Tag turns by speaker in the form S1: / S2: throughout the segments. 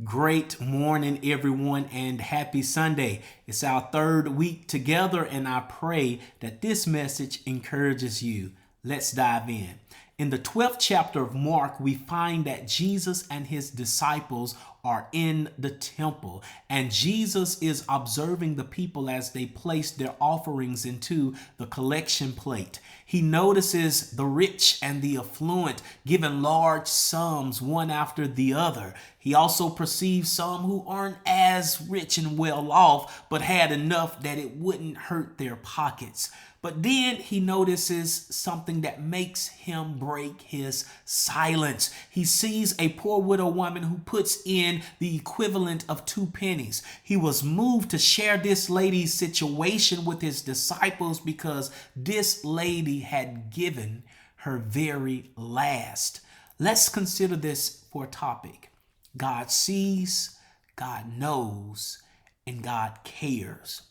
S1: Great morning, everyone, and happy Sunday. It's our third week together, and I pray that this message encourages you. Let's dive in. In the 12th chapter of Mark, we find that Jesus and his disciples are in the temple, and Jesus is observing the people as they place their offerings into the collection plate. He notices the rich and the affluent giving large sums one after the other. He also perceives some who aren't as rich and well off, but had enough that it wouldn't hurt their pockets. But then he notices something that makes him break his silence. He sees a poor widow woman who puts in the equivalent of 2 pennies. He was moved to share this lady's situation with his disciples because this lady had given her very last. Let's consider this for a topic. God sees, God knows, and God cares.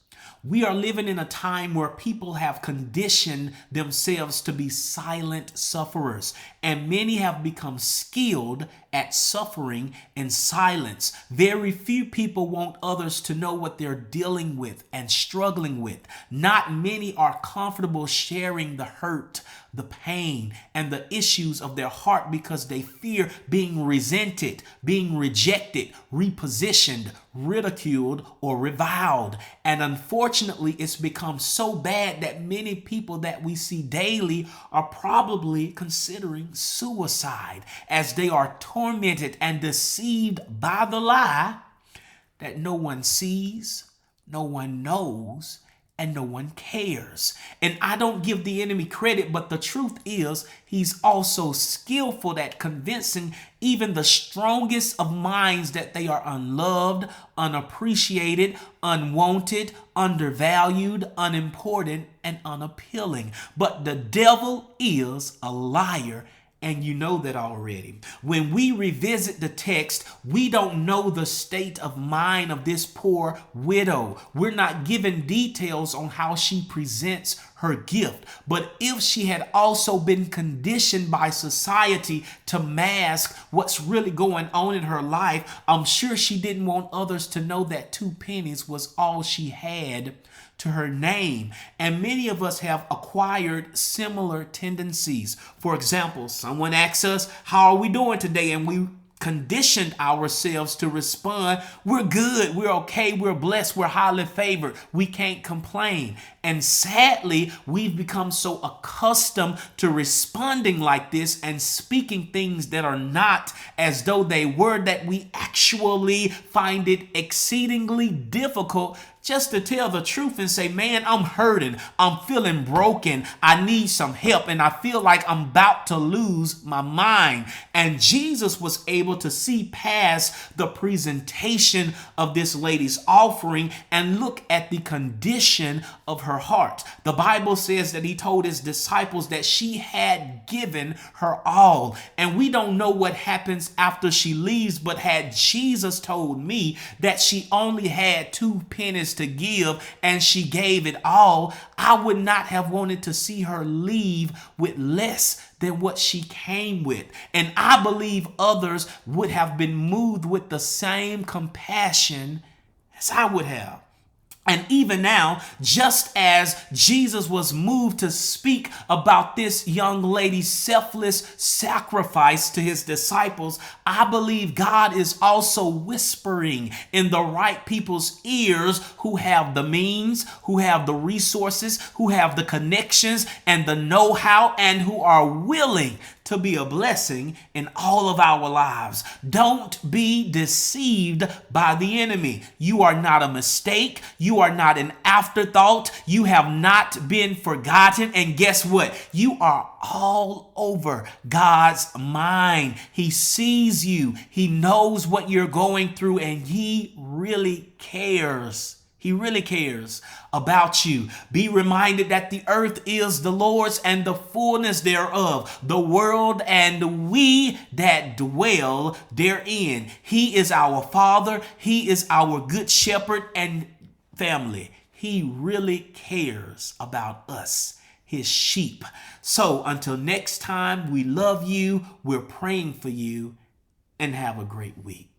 S1: We are living in a time where people have conditioned themselves to be silent sufferers, and many have become skilled at suffering in silence. Very few people want others to know what they're dealing with and struggling with. Not many are comfortable sharing the hurt, the pain, and the issues of their heart because they fear being resented, being rejected, repositioned, ridiculed, or reviled. And unfortunately, it's become so bad that many people that we see daily are probably considering suicide as they are tormented and deceived by the lie that no one sees, no one knows, and no one cares. And I don't give the enemy credit, but the truth is he's also skillful at convincing even the strongest of minds that they are unloved, unappreciated, unwanted, undervalued, unimportant, and unappealing. But the devil is a liar, and you know that already. When we revisit the text, we don't know the state of mind of this poor widow. We're not given details on how she presents her gift. But if she had also been conditioned by society to mask what's really going on in her life, I'm sure she didn't want others to know that 2 pennies was all she had to her name. And many of us have acquired similar tendencies. For example, someone asks us, how are we doing today? And we conditioned ourselves to respond, we're good, we're okay, we're blessed, we're highly favored, we can't complain. And sadly, we've become so accustomed to responding like this and speaking things that are not as though they were that we actually find it exceedingly difficult just to tell the truth and say, man, I'm hurting, I'm feeling broken, I need some help, and I feel like I'm about to lose my mind. And Jesus was able to see past the presentation of this lady's offering and look at the condition of her heart. The Bible says that he told his disciples that she had given her all. And we don't know what happens after she leaves, but had Jesus told me that she only had 2 pennies to give and she gave it all, I would not have wanted to see her leave with less than what she came with. And I believe others would have been moved with the same compassion as I would have. And even now, just as Jesus was moved to speak about this young lady's selfless sacrifice to his disciples, I believe God is also whispering in the right people's ears who have the means, who have the resources, who have the connections and the know-how, and who are willing to be a blessing in all of our lives. Don't be deceived by the enemy. You are not a mistake. You are not an afterthought. You have not been forgotten. And guess what? You are all over God's mind. He sees you. He knows what you're going through, and he really cares. He really cares about you. Be reminded that the earth is the Lord's and the fullness thereof, the world and we that dwell therein. He is our Father. He is our good shepherd and family. He really cares about us, his sheep. So until next time, we love you. We're praying for you, and have a great week.